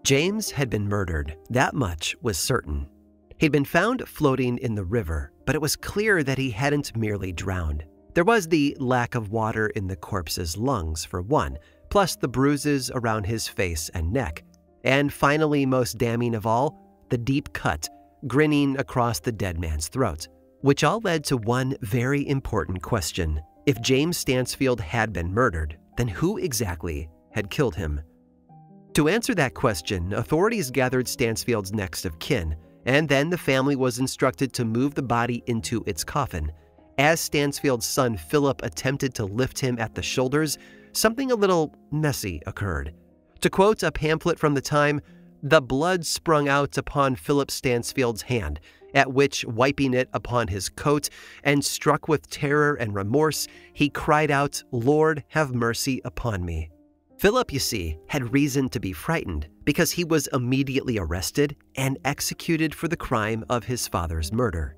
James had been murdered, that much was certain. He'd been found floating in the river, but it was clear that he hadn't merely drowned. There was the lack of water in the corpse's lungs, for one, plus the bruises around his face and neck. And finally, most damning of all, the deep cut, grinning across the dead man's throat. Which all led to one very important question. If James Stansfield had been murdered, then who exactly had killed him? To answer that question, authorities gathered Stansfield's next of kin, and then the family was instructed to move the body into its coffin. As Stansfield's son Philip attempted to lift him at the shoulders, something a little messy occurred. To quote a pamphlet from the time, "The blood sprung out upon Philip Stansfield's hand, at which, wiping it upon his coat, and struck with terror and remorse, he cried out, 'Lord, have mercy upon me.'" Philip, you see, had reason to be frightened because he was immediately arrested and executed for the crime of his father's murder.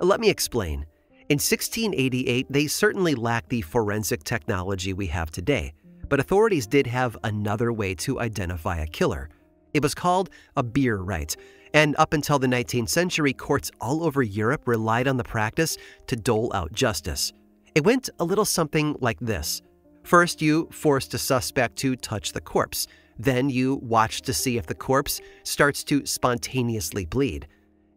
Let me explain. In 1688, they certainly lacked the forensic technology we have today, but authorities did have another way to identify a killer. It was called a beer rite, and up until the 19th century, courts all over Europe relied on the practice to dole out justice. It went a little something like this. First, you forced a suspect to touch the corpse. Then you watch to see if the corpse starts to spontaneously bleed.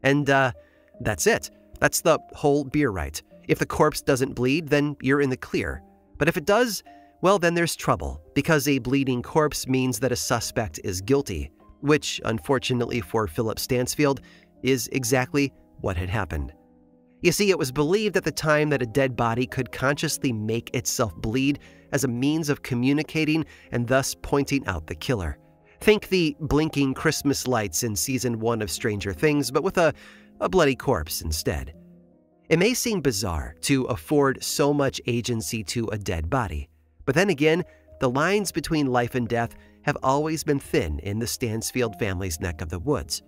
And that's it. That's the whole beer rite. If the corpse doesn't bleed, then you're in the clear. But if it does, well, then there's trouble, because a bleeding corpse means that a suspect is guilty, which, unfortunately for Philip Stansfield, is exactly what had happened. You see, it was believed at the time that a dead body could consciously make itself bleed as a means of communicating and thus pointing out the killer. Think the blinking Christmas lights in Season 1 of Stranger Things, but with a bloody corpse instead. It may seem bizarre to afford so much agency to a dead body, but then again, the lines between life and death have always been thin in the Stansfield family's neck of the woods.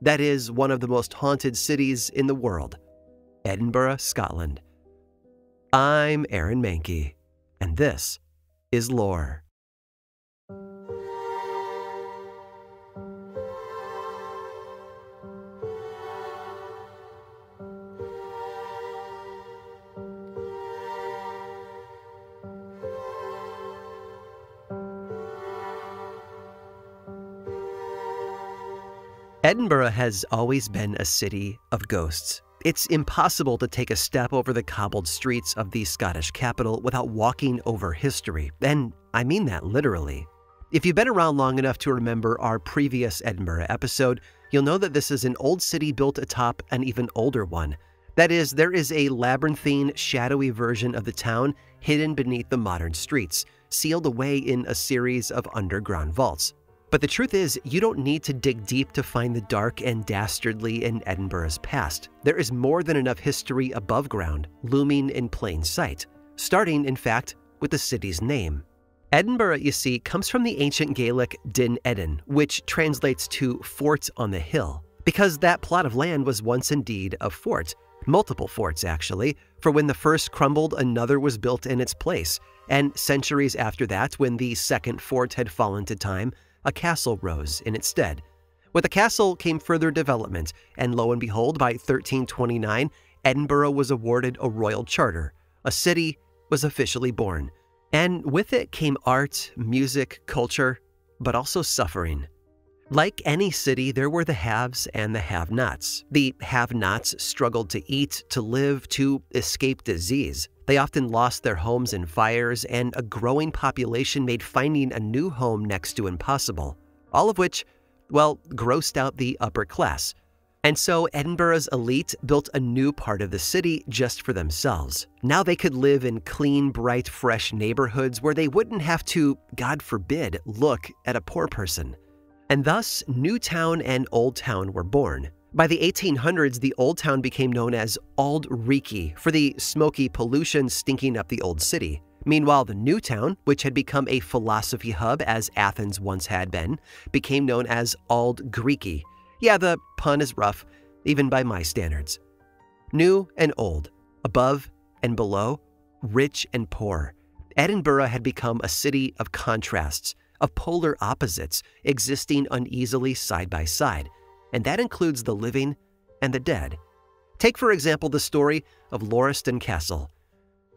That is one of the most haunted cities in the world, Edinburgh, Scotland. I'm Aaron Mankey, and this is Lore. Edinburgh has always been a city of ghosts. It's impossible to take a step over the cobbled streets of the Scottish capital without walking over history, and I mean that literally. If you've been around long enough to remember our previous Edinburgh episode, you'll know that this is an old city built atop an even older one. That is, there is a labyrinthine, shadowy version of the town hidden beneath the modern streets, sealed away in a series of underground vaults. But the truth is, you don't need to dig deep to find the dark and dastardly in Edinburgh's past. There is more than enough history above ground, looming in plain sight, starting, in fact, with the city's name. Edinburgh, you see, comes from the ancient Gaelic Din Edin, which translates to fort on the hill, because that plot of land was once indeed a fort. Multiple forts, actually, for when the first crumbled, another was built in its place, and centuries after that, when the second fort had fallen to time, a castle rose in its stead. With the castle came further development, and lo and behold, by 1329, Edinburgh was awarded a royal charter. A city was officially born. And with it came art, music, culture, but also suffering. Like any city, there were the haves and the have-nots. The have-nots struggled to eat, to live, to escape disease. They often lost their homes in fires, and a growing population made finding a new home next to impossible. All of which, well, grossed out the upper class. And so Edinburgh's elite built a new part of the city just for themselves. Now they could live in clean, bright, fresh neighborhoods where they wouldn't have to, God forbid, look at a poor person. And thus, New Town and Old Town were born. By the 1800s, the Old Town became known as Auld for the smoky pollution stinking up the old city. Meanwhile, the New Town, which had become a philosophy hub as Athens once had been, became known as Auld. Yeah, the pun is rough, even by my standards. New and old, above and below, rich and poor. Edinburgh had become a city of contrasts, of polar opposites existing uneasily side by side, and that includes the living and the dead. Take, for example, the story of Lauriston Castle.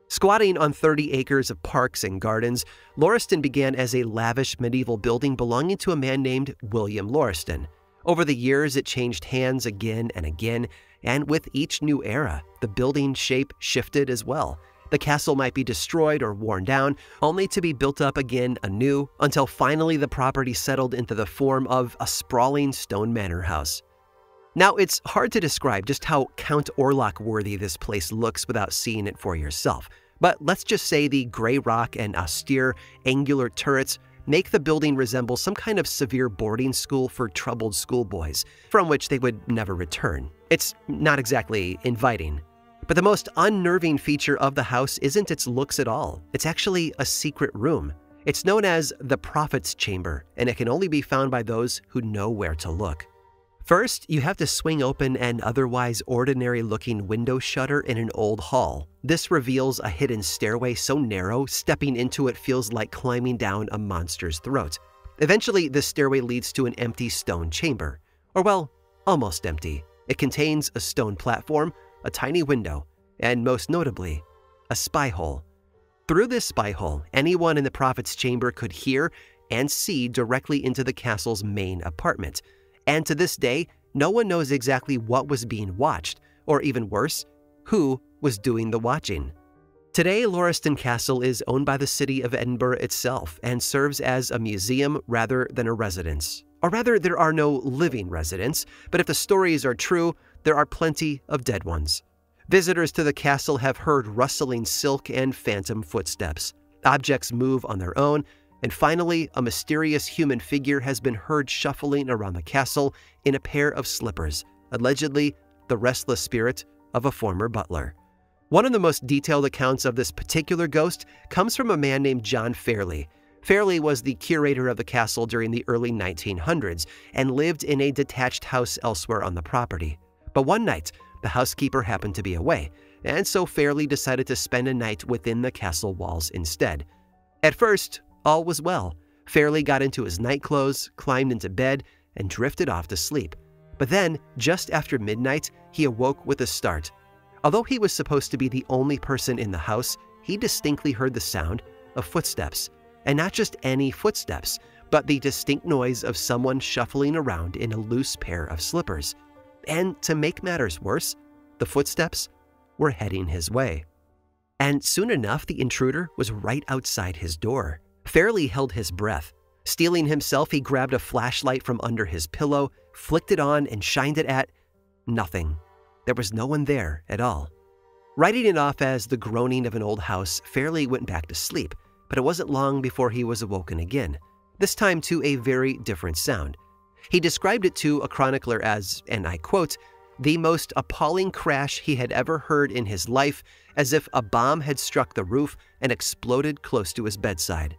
Squatting on 30 acres of parks and gardens, Lauriston began as a lavish medieval building belonging to a man named William Lauriston. Over the years, it changed hands again and again, and with each new era, the building shape shifted as well. The castle might be destroyed or worn down, only to be built up again anew, until finally the property settled into the form of a sprawling stone manor house. Now, it's hard to describe just how Count Orlok-worthy this place looks without seeing it for yourself, but let's just say the gray rock and austere, angular turrets make the building resemble some kind of severe boarding school for troubled schoolboys, from which they would never return. It's not exactly inviting. But the most unnerving feature of the house isn't its looks at all. It's actually a secret room. It's known as the Prophet's Chamber, and it can only be found by those who know where to look. First, you have to swing open an otherwise ordinary-looking window shutter in an old hall. This reveals a hidden stairway so narrow, stepping into it feels like climbing down a monster's throat. Eventually, the stairway leads to an empty stone chamber. Or well, almost empty. It contains a stone platform, a tiny window, and most notably, a spy hole. Through this spy hole, anyone in the Prophet's Chamber could hear and see directly into the castle's main apartment. And to this day, no one knows exactly what was being watched, or even worse, who was doing the watching. Today, Lauriston Castle is owned by the city of Edinburgh itself and serves as a museum rather than a residence. Or rather, there are no living residents, but if the stories are true, there are plenty of dead ones. Visitors to the castle have heard rustling silk and phantom footsteps. Objects move on their own, and finally, a mysterious human figure has been heard shuffling around the castle in a pair of slippers, allegedly the restless spirit of a former butler. One of the most detailed accounts of this particular ghost comes from a man named John Fairley. Fairley was the curator of the castle during the early 1900s and lived in a detached house elsewhere on the property. But one night, the housekeeper happened to be away, and so Fairley decided to spend a night within the castle walls instead. At first, all was well. Fairley got into his nightclothes, climbed into bed, and drifted off to sleep. But then, just after midnight, he awoke with a start. Although he was supposed to be the only person in the house, he distinctly heard the sound of footsteps. And not just any footsteps, but the distinct noise of someone shuffling around in a loose pair of slippers. And to make matters worse, the footsteps were heading his way. And soon enough, the intruder was right outside his door. Fairley held his breath. Steeling himself, he grabbed a flashlight from under his pillow, flicked it on, and shined it at nothing. There was no one there at all. Writing it off as the groaning of an old house, Fairley went back to sleep, but it wasn't long before he was awoken again, this time to a very different sound. He described it to a chronicler as, and I quote, the most appalling crash he had ever heard in his life, as if a bomb had struck the roof and exploded close to his bedside.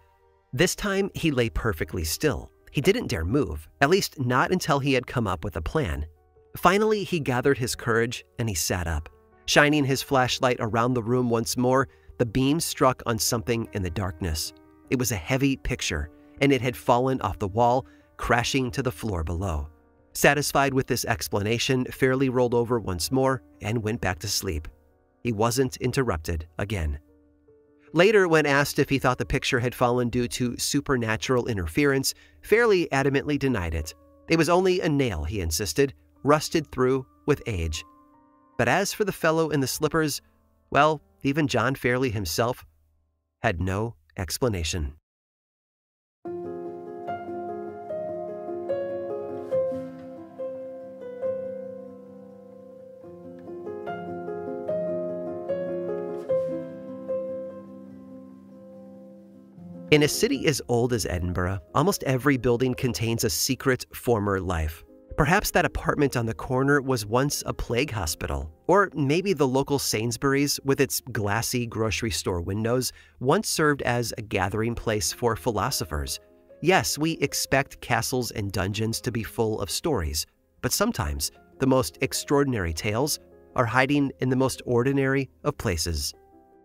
This time, he lay perfectly still. He didn't dare move, at least not until he had come up with a plan. Finally, he gathered his courage and he sat up. Shining his flashlight around the room once more, the beam struck on something in the darkness. It was a heavy picture, and it had fallen off the wall, crashing to the floor below. Satisfied with this explanation, Fairley rolled over once more and went back to sleep. He wasn't interrupted again. Later, when asked if he thought the picture had fallen due to supernatural interference, Fairley adamantly denied it. It was only a nail, he insisted, rusted through with age. But as for the fellow in the slippers, well, even John Fairley himself had no explanation. In a city as old as Edinburgh, almost every building contains a secret former life. Perhaps that apartment on the corner was once a plague hospital, or maybe the local Sainsbury's, with its glassy grocery store windows, once served as a gathering place for philosophers. Yes, we expect castles and dungeons to be full of stories, but sometimes the most extraordinary tales are hiding in the most ordinary of places.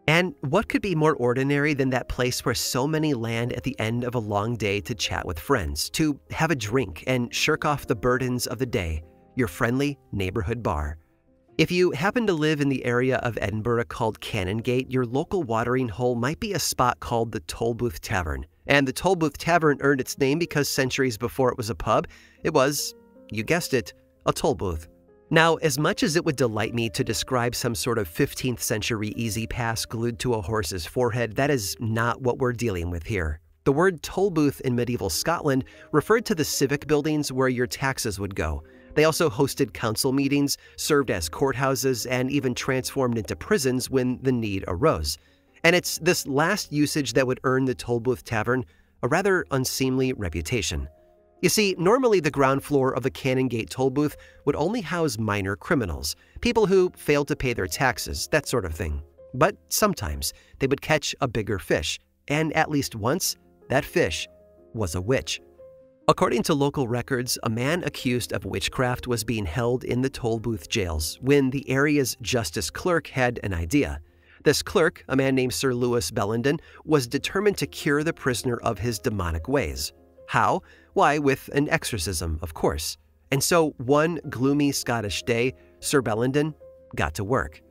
And what could be more ordinary than that place where so many land at the end of a long day to chat with friends, to have a drink and shirk off the burdens of the day, your friendly neighborhood bar? If you happen to live in the area of Edinburgh called Canongate, your local watering hole might be a spot called the Tolbooth Tavern. And the Tolbooth Tavern earned its name because centuries before it was a pub, it was, you guessed it, a toll booth. Now, as much as it would delight me to describe some sort of 15th century easy pass glued to a horse's forehead, that is not what we're dealing with here. The word toll booth in medieval Scotland referred to the civic buildings where your taxes would go. They also hosted council meetings, served as courthouses, and even transformed into prisons when the need arose. And it's this last usage that would earn the Tolbooth Tavern a rather unseemly reputation. You see, normally the ground floor of the Canongate toll booth would only house minor criminals, people who failed to pay their taxes, that sort of thing. But sometimes they would catch a bigger fish, and at least once, that fish was a witch. According to local records, a man accused of witchcraft was being held in the toll booth jails when the area's justice clerk had an idea. This clerk, a man named Sir Lewis Bellenden, was determined to cure the prisoner of his demonic ways. How? Why, with an exorcism, of course. And so one gloomy Scottish day, Sir Bellenden got to work.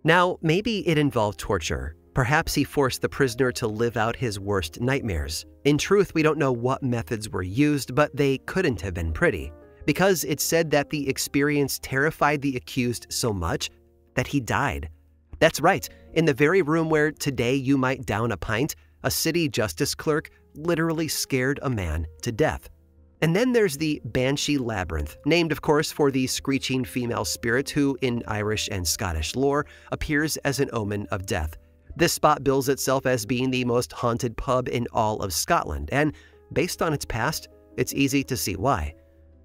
Now, maybe it involved torture. Perhaps he forced the prisoner to live out his worst nightmares. In truth, we don't know what methods were used, but they couldn't have been pretty, because it's said that the experience terrified the accused so much that he died. That's right, in the very room where today you might down a pint, a city justice clerk literally scared a man to death. And then there's the Banshee Labyrinth, named of course for the screeching female spirit who, in Irish and Scottish lore, appears as an omen of death. This spot bills itself as being the most haunted pub in all of Scotland, and based on its past, it's easy to see why.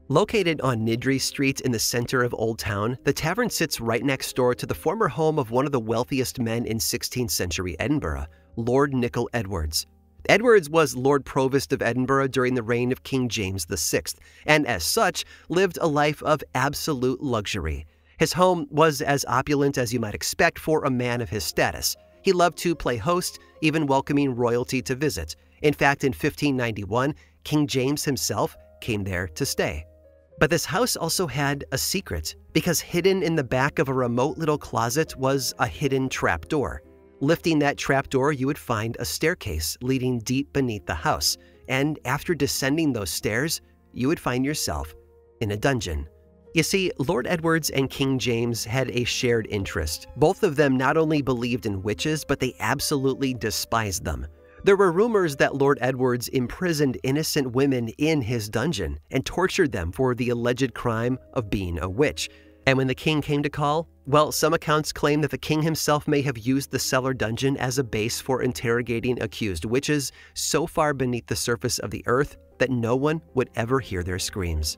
Located on Niddry Street in the center of Old Town, the tavern sits right next door to the former home of one of the wealthiest men in 16th century Edinburgh, Lord Nichol Edwards. Edwards was Lord Provost of Edinburgh during the reign of King James VI, and as such, lived a life of absolute luxury. His home was as opulent as you might expect for a man of his status. He loved to play host, even welcoming royalty to visit. In fact, in 1591, King James himself came there to stay. But this house also had a secret, because hidden in the back of a remote little closet was a hidden trapdoor. Lifting that trapdoor, you would find a staircase leading deep beneath the house, and after descending those stairs, you would find yourself in a dungeon. You see, Lord Edwards and King James had a shared interest. Both of them not only believed in witches, but they absolutely despised them. There were rumors that Lord Edwards imprisoned innocent women in his dungeon and tortured them for the alleged crime of being a witch. And when the king came to call, well, some accounts claim that the king himself may have used the cellar dungeon as a base for interrogating accused witches so far beneath the surface of the earth that no one would ever hear their screams.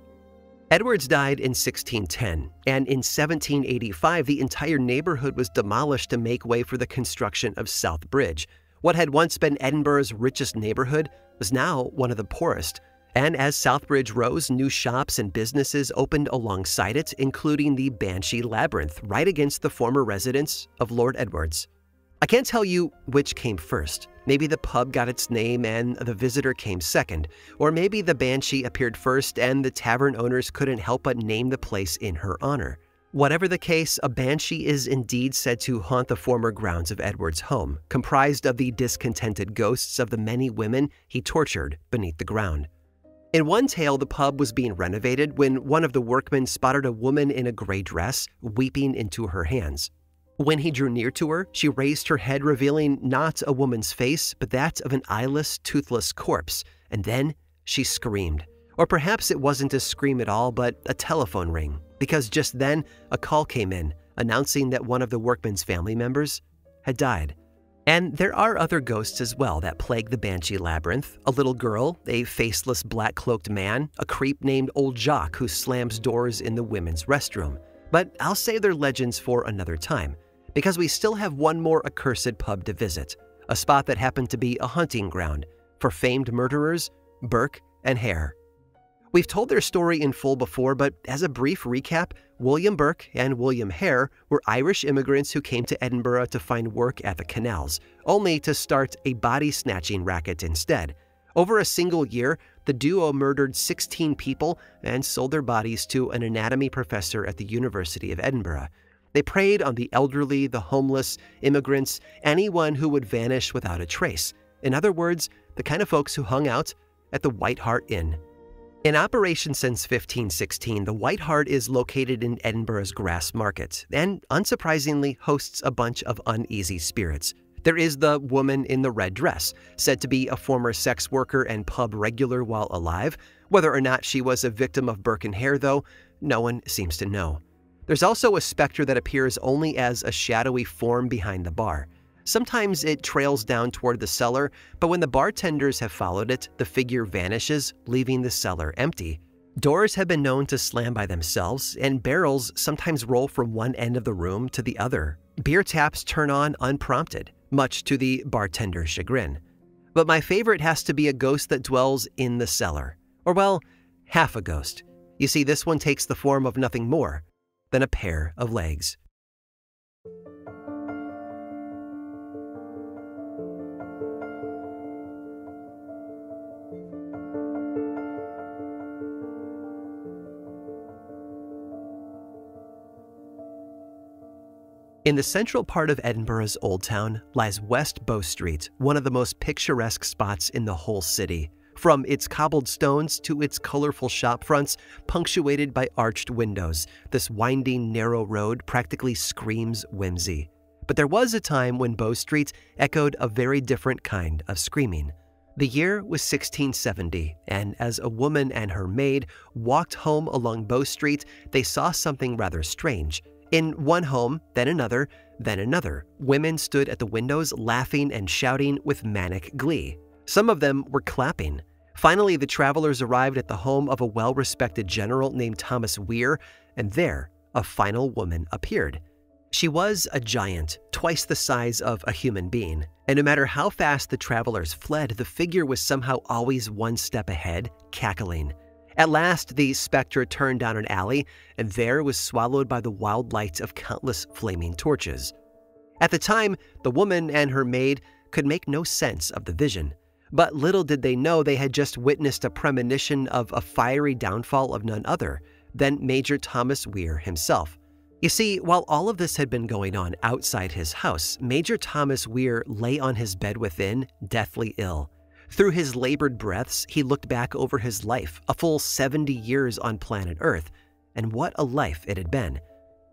Edwards died in 1610, and in 1785 the entire neighborhood was demolished to make way for the construction of South Bridge. What had once been Edinburgh's richest neighborhood was now one of the poorest. And as Southbridge rose, new shops and businesses opened alongside it, including the Banshee Labyrinth, right against the former residence of Lord Edwards. I can't tell you which came first. Maybe the pub got its name and the visitor came second, or maybe the Banshee appeared first and the tavern owners couldn't help but name the place in her honor. Whatever the case, a banshee is indeed said to haunt the former grounds of Edward's home, comprised of the discontented ghosts of the many women he tortured beneath the ground. In one tale, the pub was being renovated when one of the workmen spotted a woman in a gray dress weeping into her hands. When he drew near to her, she raised her head, revealing not a woman's face, but that of an eyeless, toothless corpse, and then she screamed. Or perhaps it wasn't a scream at all, but a telephone ring, because just then a call came in, announcing that one of the workmen's family members had died. And there are other ghosts as well that plague the Banshee Labyrinth. A little girl, a faceless black-cloaked man, a creep named Old Jock who slams doors in the women's restroom. But I'll save their legends for another time, because we still have one more accursed pub to visit, a spot that happened to be a hunting ground for famed murderers Burke and Hare. We've told their story in full before, but as a brief recap, William Burke and William Hare were Irish immigrants who came to Edinburgh to find work at the canals, only to start a body-snatching racket instead. Over a single year, the duo murdered 16 people and sold their bodies to an anatomy professor at the University of Edinburgh. They preyed on the elderly, the homeless, immigrants, anyone who would vanish without a trace. In other words, the kind of folks who hung out at the White Hart Inn. In operation since 1516, the White Hart is located in Edinburgh's Grass Market and, unsurprisingly, hosts a bunch of uneasy spirits. There is the woman in the red dress, said to be a former sex worker and pub regular while alive. Whether or not she was a victim of Burke and Hare, though, no one seems to know. There's also a specter that appears only as a shadowy form behind the bar. Sometimes it trails down toward the cellar, but when the bartenders have followed it, the figure vanishes, leaving the cellar empty. Doors have been known to slam by themselves, and barrels sometimes roll from one end of the room to the other. Beer taps turn on unprompted, much to the bartender's chagrin. But my favorite has to be a ghost that dwells in the cellar. Or well, half a ghost. You see, this one takes the form of nothing more than a pair of legs. In the central part of Edinburgh's Old Town lies West Bow Street, one of the most picturesque spots in the whole city. From its cobbled stones to its colorful shop fronts, punctuated by arched windows, this winding, narrow road practically screams whimsy. But there was a time when Bow Street echoed a very different kind of screaming. The year was 1670, and as a woman and her maid walked home along Bow Street, they saw something rather strange. In one home, then another, women stood at the windows laughing and shouting with manic glee. Some of them were clapping. Finally, the travelers arrived at the home of a well-respected general named Thomas Weir, and there, a final woman appeared. She was a giant, twice the size of a human being, and no matter how fast the travelers fled, the figure was somehow always one step ahead, cackling. At last, the specter turned down an alley, and there was swallowed by the wild light of countless flaming torches. At the time, the woman and her maid could make no sense of the vision, but little did they know they had just witnessed a premonition of a fiery downfall of none other than Major Thomas Weir himself. You see, while all of this had been going on outside his house, Major Thomas Weir lay on his bed within, deathly ill. Through his labored breaths, he looked back over his life, a full 70 years on planet Earth, and what a life it had been.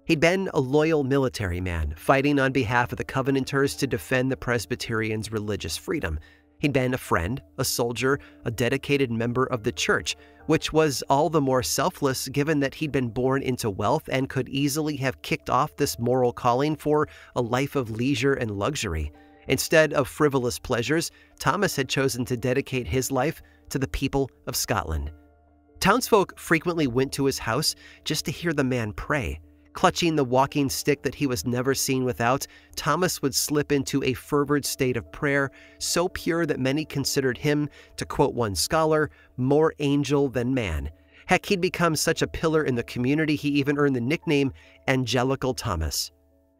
He'd been a loyal military man, fighting on behalf of the Covenanters to defend the Presbyterians' religious freedom. He'd been a friend, a soldier, a dedicated member of the church, which was all the more selfless given that he'd been born into wealth and could easily have kicked off this moral calling for a life of leisure and luxury. Instead of frivolous pleasures, Thomas had chosen to dedicate his life to the people of Scotland. Townsfolk frequently went to his house just to hear the man pray. Clutching the walking stick that he was never seen without, Thomas would slip into a fervid state of prayer, so pure that many considered him, to quote one scholar, more angel than man. Heck, he'd become such a pillar in the community he even earned the nickname Angelical Thomas.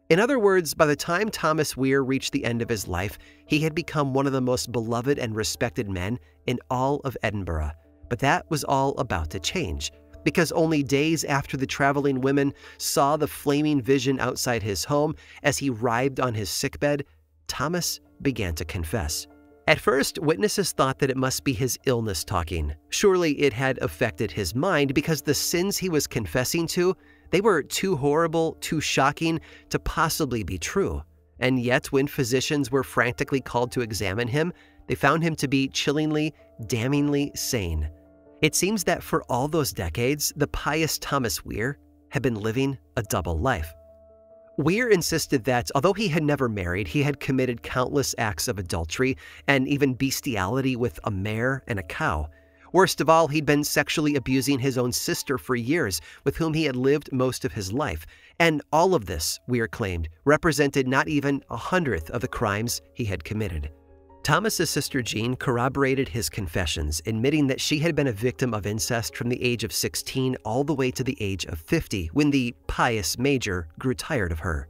In other words, by the time Thomas Weir reached the end of his life, he had become one of the most beloved and respected men in all of Edinburgh. But that was all about to change, because only days after the traveling women saw the flaming vision outside his home as he writhed on his sickbed, Thomas began to confess. At first, witnesses thought that it must be his illness talking. Surely it had affected his mind because the sins he was confessing to, they were too horrible, too shocking to possibly be true. And yet, when physicians were frantically called to examine him, they found him to be chillingly, damningly sane. It seems that for all those decades, the pious Thomas Weir had been living a double life. Weir insisted that, although he had never married, he had committed countless acts of adultery and even bestiality with a mare and a cow. Worst of all, he'd been sexually abusing his own sister for years, with whom he had lived most of his life. And all of this, Weir claimed, represented not even 1/100th of the crimes he had committed. Thomas's sister Jean corroborated his confessions, admitting that she had been a victim of incest from the age of 16 all the way to the age of 50, when the pious major grew tired of her.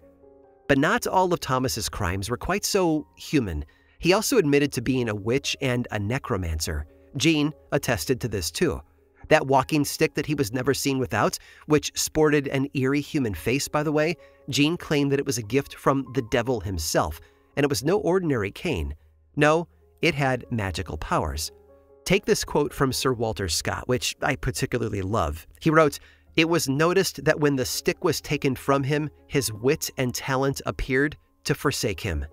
But not all of Thomas's crimes were quite so human. He also admitted to being a witch and a necromancer. Jean attested to this too. That walking stick that he was never seen without, which sported an eerie human face, by the way, Jean claimed that it was a gift from the devil himself, and it was no ordinary cane. No, it had magical powers. Take this quote from Sir Walter Scott, which I particularly love. He wrote, "It was noticed that when the stick was taken from him, his wit and talent appeared to forsake him."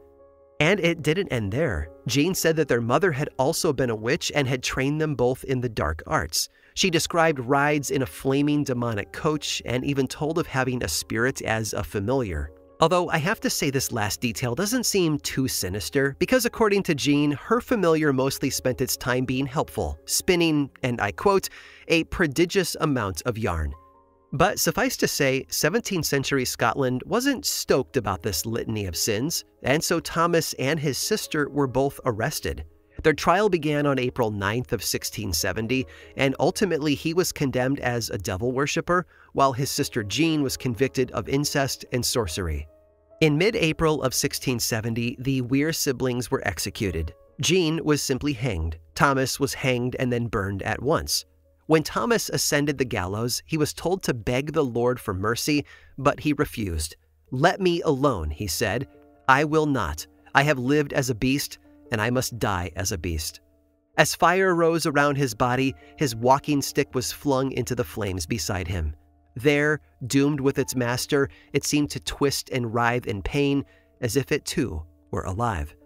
And it didn't end there. Jean said that their mother had also been a witch and had trained them both in the dark arts. She described rides in a flaming demonic coach and even told of having a spirit as a familiar. Although I have to say this last detail doesn't seem too sinister, because according to Jean, her familiar mostly spent its time being helpful, spinning, and I quote, "a prodigious amount of yarn." But suffice to say, 17th century Scotland wasn't stoked about this litany of sins, and so Thomas and his sister were both arrested. Their trial began on April 9th of 1670, and ultimately he was condemned as a devil worshipper, while his sister Jean was convicted of incest and sorcery. In mid-April of 1670, the Weir siblings were executed. Jean was simply hanged. Thomas was hanged and then burned at once. When Thomas ascended the gallows, he was told to beg the Lord for mercy, but he refused. "Let me alone," he said. "I will not. I have lived as a beast, and I must die as a beast." As fire rose around his body, his walking stick was flung into the flames beside him. There, doomed with its master, it seemed to twist and writhe in pain, as if it too were alive.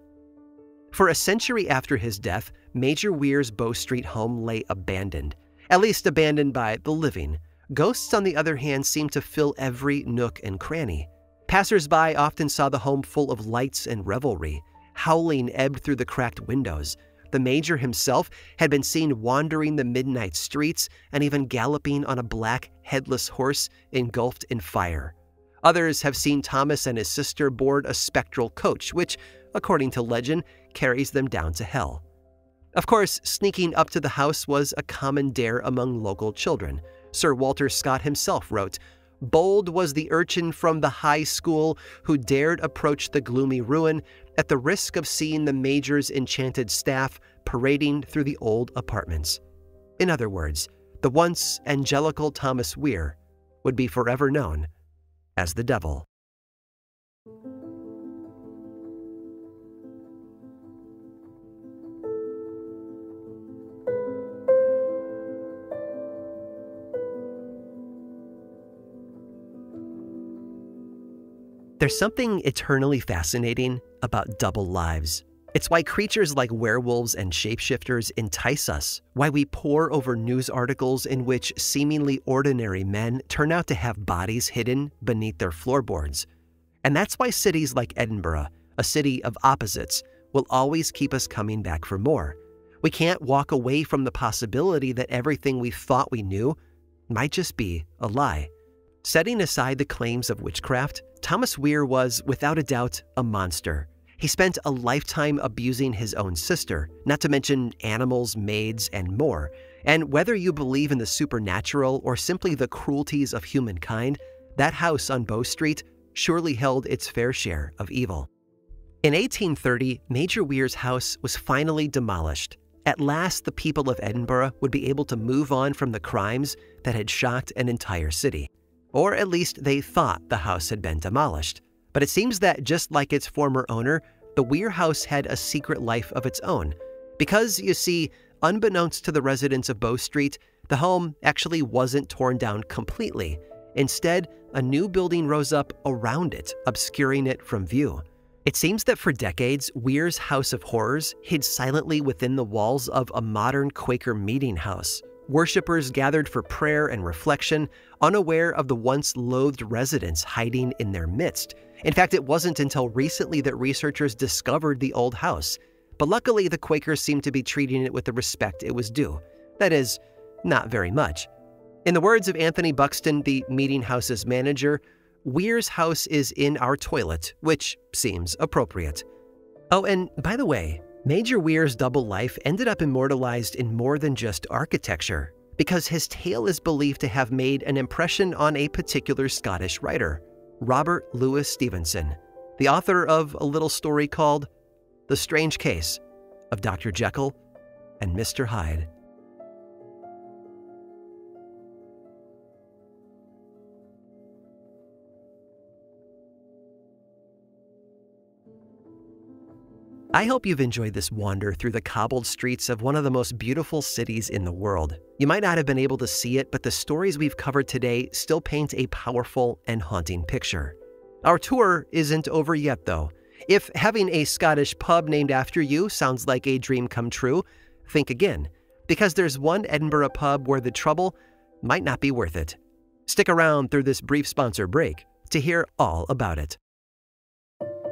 For a century after his death, Major Weir's Bow Street home lay abandoned, at least abandoned by the living. Ghosts, on the other hand, seemed to fill every nook and cranny. Passers-by often saw the home full of lights and revelry. Howling ebbed through the cracked windows. The Major himself had been seen wandering the midnight streets and even galloping on a black, headless horse engulfed in fire. Others have seen Thomas and his sister board a spectral coach, which, according to legend, carries them down to hell. Of course, sneaking up to the house was a common dare among local children. Sir Walter Scott himself wrote, "Bold was the urchin from the high school who dared approach the gloomy ruin at the risk of seeing the Major's enchanted staff parading through the old apartments." In other words, the once angelical Thomas Weir would be forever known as the devil. There's something eternally fascinating about double lives. It's why creatures like werewolves and shapeshifters entice us, why we pore over news articles in which seemingly ordinary men turn out to have bodies hidden beneath their floorboards. And that's why cities like Edinburgh, a city of opposites, will always keep us coming back for more. We can't walk away from the possibility that everything we thought we knew might just be a lie. Setting aside the claims of witchcraft, Thomas Weir was, without a doubt, a monster. He spent a lifetime abusing his own sister, not to mention animals, maids, and more. And whether you believe in the supernatural or simply the cruelties of humankind, that house on Bow Street surely held its fair share of evil. In 1830, Major Weir's house was finally demolished. At last, the people of Edinburgh would be able to move on from the crimes that had shocked an entire city. Or at least they thought the house had been demolished. But it seems that just like its former owner, the Weir house had a secret life of its own. Because, you see, unbeknownst to the residents of Bow Street, the home actually wasn't torn down completely. Instead, a new building rose up around it, obscuring it from view. It seems that for decades, Weir's House of Horrors hid silently within the walls of a modern Quaker meeting house. Worshippers gathered for prayer and reflection, unaware of the once loathed residents hiding in their midst. In fact, it wasn't until recently that researchers discovered the old house. But luckily, the Quakers seemed to be treating it with the respect it was due. That is, not very much. In the words of Anthony Buxton, the meeting house's manager, "Weir's house is in our toilet," which seems appropriate. Oh, and by the way, Major Weir's double life ended up immortalized in more than just architecture, because his tale is believed to have made an impression on a particular Scottish writer, Robert Louis Stevenson, the author of a little story called The Strange Case of Dr. Jekyll and Mr. Hyde. I hope you've enjoyed this wander through the cobbled streets of one of the most beautiful cities in the world. You might not have been able to see it, but the stories we've covered today still paint a powerful and haunting picture. Our tour isn't over yet, though. If having a Scottish pub named after you sounds like a dream come true, think again, because there's one Edinburgh pub where the trouble might not be worth it. Stick around through this brief sponsor break to hear all about it.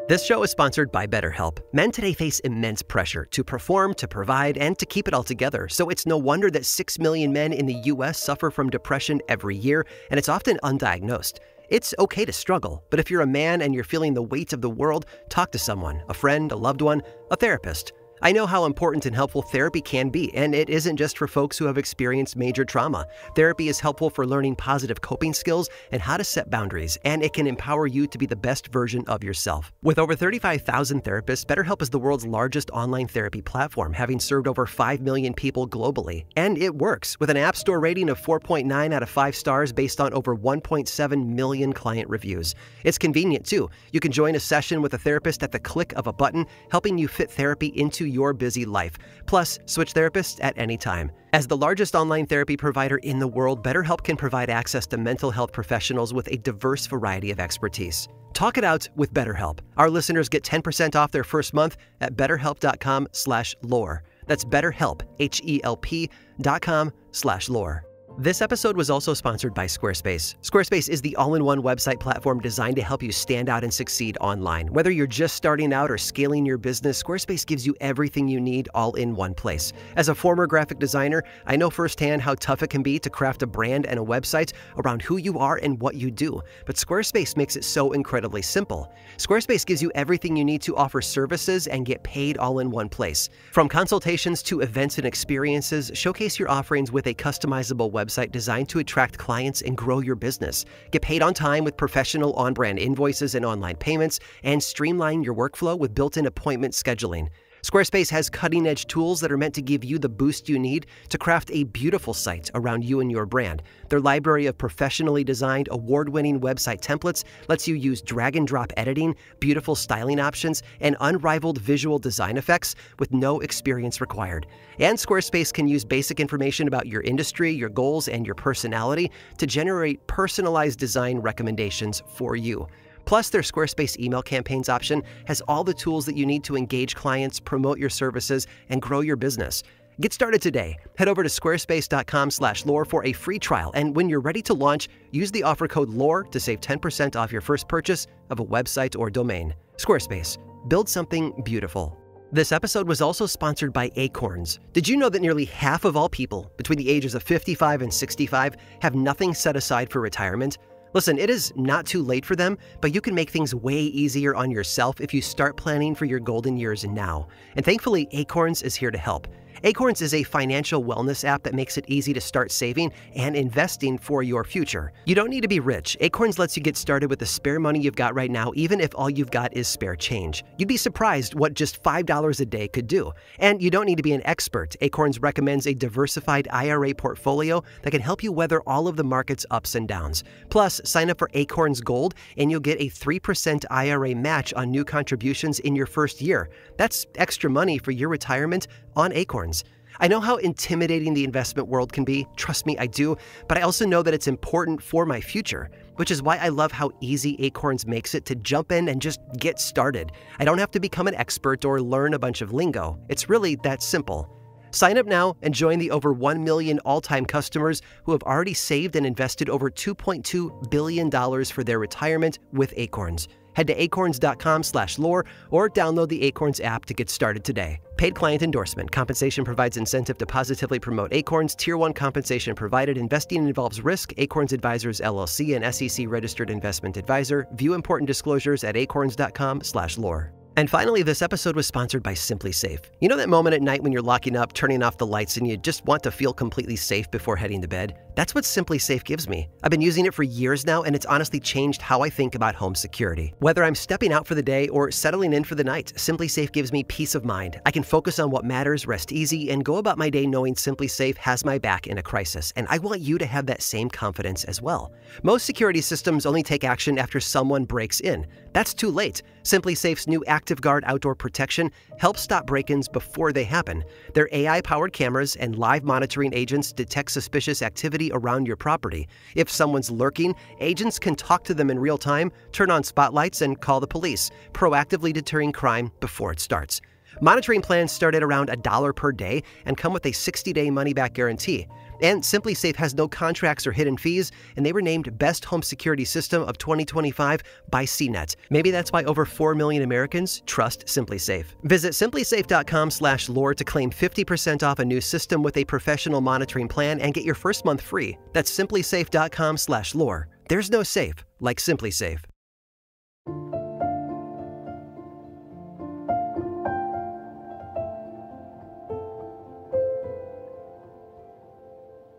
This show is sponsored by BetterHelp. Men today face immense pressure to perform, to provide, and to keep it all together. So it's no wonder that 6 million men in the U.S. suffer from depression every year, and it's often undiagnosed. It's okay to struggle, but if you're a man and you're feeling the weight of the world, talk to someone, a friend, a loved one, a therapist. I know how important and helpful therapy can be, and it isn't just for folks who have experienced major trauma. Therapy is helpful for learning positive coping skills and how to set boundaries, and it can empower you to be the best version of yourself. With over 35,000 therapists, BetterHelp is the world's largest online therapy platform, having served over 5 million people globally. And it works, with an App Store rating of 4.9 out of 5 stars based on over 1.7 million client reviews. It's convenient, too. You can join a session with a therapist at the click of a button, helping you fit therapy into your busy life. Plus, switch therapists at any time. As the largest online therapy provider in the world, BetterHelp can provide access to mental health professionals with a diverse variety of expertise. Talk it out with BetterHelp. Our listeners get 10% off their first month at betterhelp.com/lore. That's BetterHelp, HELP.com/lore. This episode was also sponsored by Squarespace. Squarespace is the all-in-one website platform designed to help you stand out and succeed online. Whether you're just starting out or scaling your business, Squarespace gives you everything you need all in one place. As a former graphic designer, I know firsthand how tough it can be to craft a brand and a website around who you are and what you do. But Squarespace makes it so incredibly simple. Squarespace gives you everything you need to offer services and get paid all in one place. From consultations to events and experiences, showcase your offerings with a customizable website designed to attract clients and grow your business. Get paid on time with professional on-brand invoices and online payments, and streamline your workflow with built-in appointment scheduling. Squarespace has cutting-edge tools that are meant to give you the boost you need to craft a beautiful site around you and your brand. Their library of professionally designed, award-winning website templates lets you use drag-and-drop editing, beautiful styling options, and unrivaled visual design effects with no experience required. And Squarespace can use basic information about your industry, your goals, and your personality to generate personalized design recommendations for you. Plus, their Squarespace email campaigns option has all the tools that you need to engage clients, promote your services, and grow your business. Get started today. Head over to squarespace.com/lore for a free trial, and when you're ready to launch, use the offer code LORE to save 10% off your first purchase of a website or domain. Squarespace. Build something beautiful. This episode was also sponsored by Acorns. Did you know that nearly half of all people between the ages of 55 and 65 have nothing set aside for retirement? Listen, it is not too late for them, but you can make things way easier on yourself if you start planning for your golden years now. And thankfully, Acorns is here to help. Acorns is a financial wellness app that makes it easy to start saving and investing for your future. You don't need to be rich. Acorns lets you get started with the spare money you've got right now, even if all you've got is spare change. You'd be surprised what just $5 a day could do. And you don't need to be an expert. Acorns recommends a diversified IRA portfolio that can help you weather all of the market's ups and downs. Plus, sign up for Acorns Gold and you'll get a 3% IRA match on new contributions in your first year. That's extra money for your retirement on Acorns. I know how intimidating the investment world can be, trust me, I do, but I also know that it's important for my future, which is why I love how easy Acorns makes it to jump in and just get started. I don't have to become an expert or learn a bunch of lingo. It's really that simple. Sign up now and join the over 1 million all-time customers who have already saved and invested over $2.2 billion for their retirement with Acorns. Head to acorns.com/lore or download the Acorns app to get started today. Paid client endorsement. Compensation provides incentive to positively promote Acorns. Tier 1 compensation provided. Investing involves risk. Acorns Advisors LLC, an SEC registered investment advisor. View important disclosures at acorns.com/lore. And finally, this episode was sponsored by Simply Safe. You know that moment at night when you're locking up, turning off the lights, and you just want to feel completely safe before heading to bed? That's what Simply Safe gives me. I've been using it for years now, and it's honestly changed how I think about home security. Whether I'm stepping out for the day or settling in for the night, Simply Safe gives me peace of mind. I can focus on what matters, rest easy, and go about my day knowing Simply Safe has my back in a crisis. And I want you to have that same confidence as well. Most security systems only take action after someone breaks in. That's too late. Simply Safe's new Active Guard outdoor protection helps stop break-ins before they happen. Their AI-powered cameras and live monitoring agents detect suspicious activity around your property. If someone's lurking, agents can talk to them in real time, turn on spotlights, and call the police, proactively deterring crime before it starts. Monitoring plans start at around $1 per day and come with a 60-day money-back guarantee. And Simply Safe has no contracts or hidden fees, and they were named Best Home Security System of 2025 by CNET. Maybe that's why over 4 million Americans trust Simply Safe. Visit simplysafe.com/lore to claim 50% off a new system with a professional monitoring plan and get your first month free. That's simplysafe.com/lore. There's no safe like Simply Safe.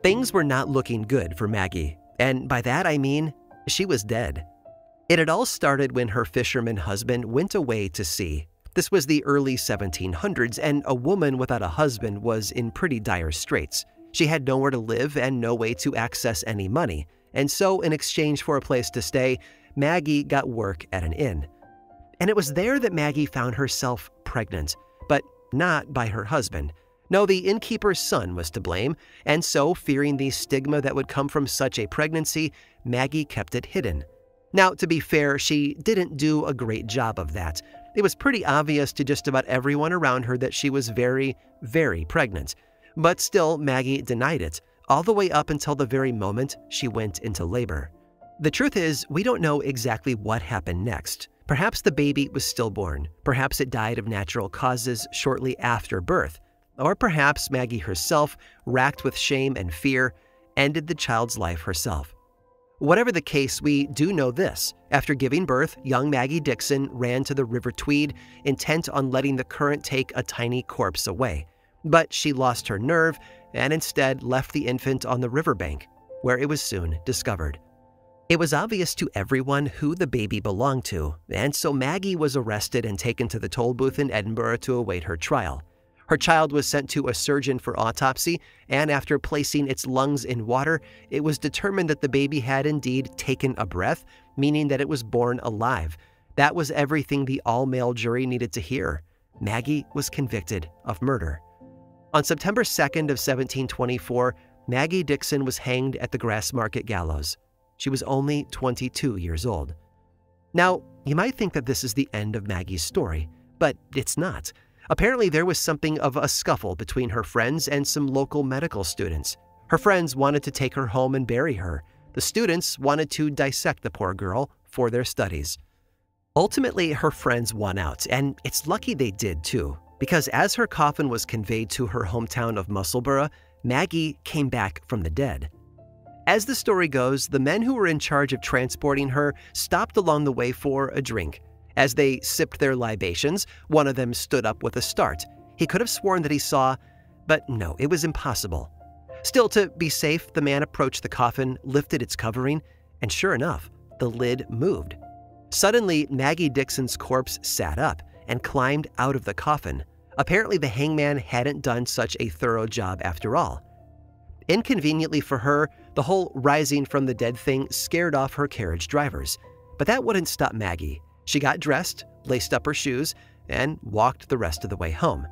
Things were not looking good for Maggie, and by that I mean she was dead. It had all started when her fisherman husband went away to sea. This was the early 1700s, and a woman without a husband was in pretty dire straits. She had nowhere to live and no way to access any money, and so in exchange for a place to stay, Maggie got work at an inn. And it was there that Maggie found herself pregnant, but not by her husband. No, the innkeeper's son was to blame, and so, fearing the stigma that would come from such a pregnancy, Maggie kept it hidden. Now, to be fair, she didn't do a great job of that. It was pretty obvious to just about everyone around her that she was very, very pregnant. But still, Maggie denied it, all the way up until the very moment she went into labor. The truth is, we don't know exactly what happened next. Perhaps the baby was stillborn. Perhaps it died of natural causes shortly after birth. Or perhaps Maggie herself, racked with shame and fear, ended the child's life herself. Whatever the case, we do know this. After giving birth, young Maggie Dixon ran to the River Tweed, intent on letting the current take a tiny corpse away. But she lost her nerve and instead left the infant on the riverbank, where it was soon discovered. It was obvious to everyone who the baby belonged to, and so Maggie was arrested and taken to the toll booth in Edinburgh to await her trial. Her child was sent to a surgeon for autopsy, and after placing its lungs in water, it was determined that the baby had indeed taken a breath, meaning that it was born alive. That was everything the all-male jury needed to hear. Maggie was convicted of murder. On September 2nd of 1724, Maggie Dixon was hanged at the Grassmarket gallows. She was only 22 years old. Now, you might think that this is the end of Maggie's story, but it's not. Apparently, there was something of a scuffle between her friends and some local medical students. Her friends wanted to take her home and bury her. The students wanted to dissect the poor girl for their studies. Ultimately, her friends won out, and it's lucky they did too, because as her coffin was conveyed to her hometown of Musselburgh, Maggie came back from the dead. As the story goes, the men who were in charge of transporting her stopped along the way for a drink. As they sipped their libations, one of them stood up with a start. He could have sworn that he saw, but no, it was impossible. Still, to be safe, the man approached the coffin, lifted its covering, and sure enough, the lid moved. Suddenly, Maggie Dixon's corpse sat up and climbed out of the coffin. Apparently, the hangman hadn't done such a thorough job after all. Inconveniently for her, the whole rising from the dead thing scared off her carriage drivers. But that wouldn't stop Maggie. She got dressed, laced up her shoes, and walked the rest of the way home.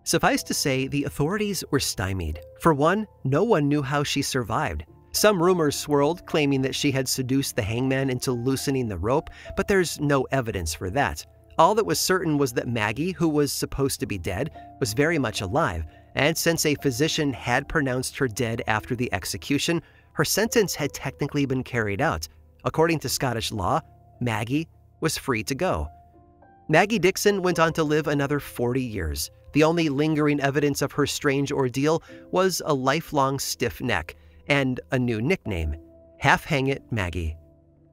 Suffice to say, the authorities were stymied. For one, no one knew how she survived. Some rumors swirled, claiming that she had seduced the hangman into loosening the rope, but there's no evidence for that. All that was certain was that Maggie, who was supposed to be dead, was very much alive, and since a physician had pronounced her dead after the execution, her sentence had technically been carried out. According to Scottish law, Maggie was free to go. Maggie Dixon went on to live another 40 years. The only lingering evidence of her strange ordeal was a lifelong stiff neck and a new nickname, Half Hang It Maggie.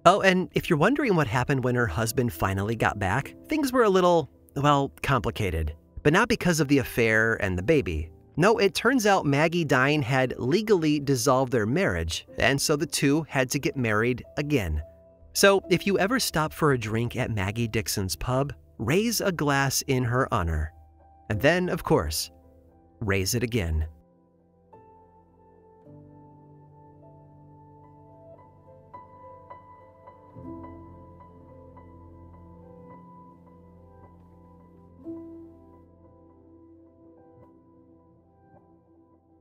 Oh, and if you're wondering what happened when her husband finally got back, things were a little well, complicated. But not because of the affair and the baby. No, it turns out Maggie Dine had legally dissolved their marriage, and so the two had to get married again. So if you ever stop for a drink at Maggie Dixon's pub, raise a glass in her honor. And then, of course, raise it again.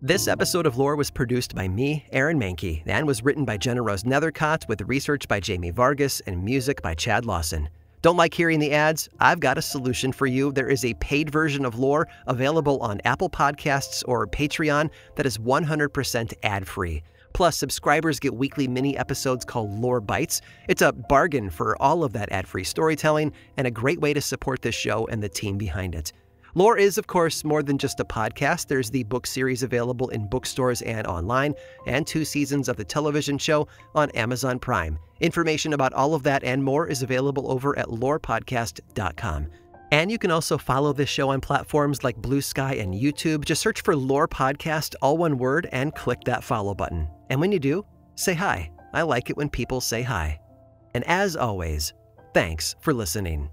This episode of Lore was produced by me, Aaron Mahnke, and was written by Jenna Rose Nethercott with research by Jamie Vargas and music by Chad Lawson. Don't like hearing the ads? I've got a solution for you. There is a paid version of Lore available on Apple Podcasts or Patreon that is 100% ad-free. Plus, subscribers get weekly mini episodes called Lore Bites. It's a bargain for all of that ad-free storytelling and a great way to support this show and the team behind it. Lore is, of course, more than just a podcast. There's the book series available in bookstores and online, and 2 seasons of the television show on Amazon Prime. Information about all of that and more is available over at lorepodcast.com. And you can also follow this show on platforms like Blue Sky and YouTube. Just search for Lore Podcast, all one word, and click that follow button. And when you do, say hi. I like it when people say hi. And as always, thanks for listening.